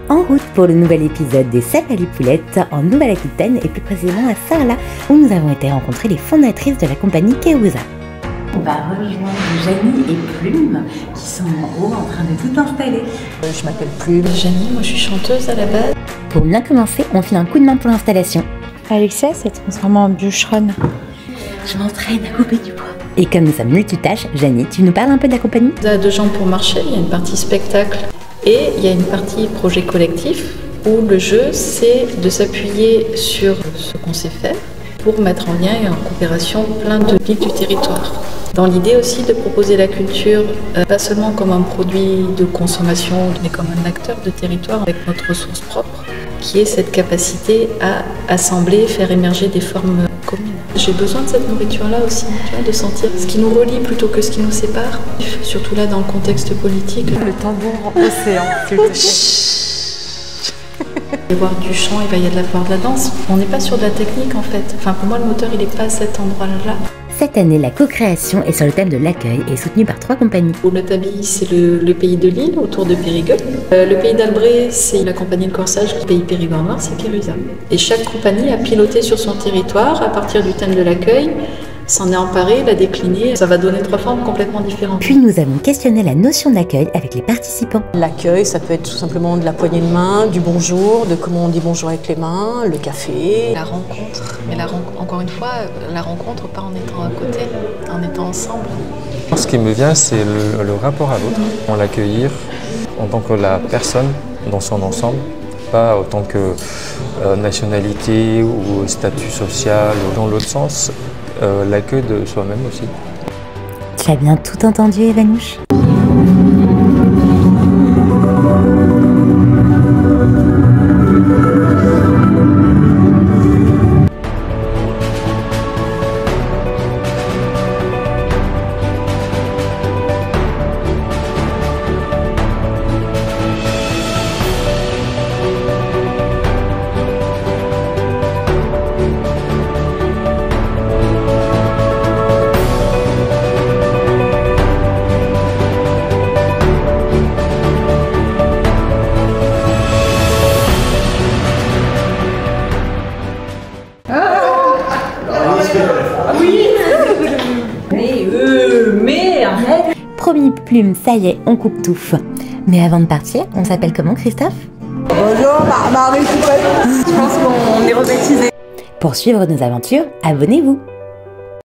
En route pour le nouvel épisode des Cèpes à l'Époulette en Nouvelle-Aquitaine et plus précisément à Sarlat où nous avons été rencontrer les fondatrices de la compagnie Keusa. On va rejoindre Janie et Plume qui sont en haut en train de tout installer. Je m'appelle Plume. Janie, moi je suis chanteuse à la base. Pour bien commencer, on file un coup de main pour l'installation. Alexia s'est transformée en bûcheronne. Je m'entraîne à couper du bois. Et comme nous sommes multitâches, Janie, tu nous parles un peu de la compagnie? On a deux jambes pour marcher, il y a une partie spectacle et il y a une partie projet collectif où le jeu c'est de s'appuyer sur ce qu'on sait faire pour mettre en lien et en coopération plein de villes du territoire. Dans l'idée aussi de proposer la culture pas seulement comme un produit de consommation mais comme un acteur de territoire avec notre ressource propre qui est cette capacité à assembler, faire émerger des formes communes. J'ai besoin de cette nourriture-là aussi, tu vois, de sentir ce qui nous relie plutôt que ce qui nous sépare, surtout là dans le contexte politique. Le tambour océan, s'il te plaît. Il va y avoir du chant, il va y avoir de la danse. On n'est pas sur de la technique en fait. Enfin, pour moi, le moteur, il n'est pas à cet endroit-là. Cette année, la co-création est sur le thème de l'accueil et est soutenue par 3 compagnies. Le Tabi, c'est le pays de Lille, autour de Périgueux. Le pays d'Albret, c'est la compagnie de corsage. Le pays périgord-noir, c'est Keusa. Et chaque compagnie a piloté sur son territoire, à partir du thème de l'accueil, s'en est emparé, l'a décliné. Ça va donner 3 formes complètement différentes. Puis nous avons questionné la notion d'accueil avec les participants. L'accueil, ça peut être tout simplement de la poignée de main, du bonjour, de comment on dit bonjour avec les mains, le café. La rencontre, mais encore une fois, la rencontre pas en étant à côté, en étant ensemble. Ce qui me vient, c'est le rapport à l'autre, en l'accueillir en tant que la personne dans son ensemble, pas autant que nationalité ou statut social, dans l'autre sens, l'accueil de soi-même aussi. Tu as bien tout entendu, Evanouche? Mais arrête. Promis Plume, ça y est, on coupe tout. Mais avant de partir, on s'appelle comment, Christophe? Bonjour, Marie, je pense qu'on est rebaptisés. Pour suivre nos aventures, abonnez-vous.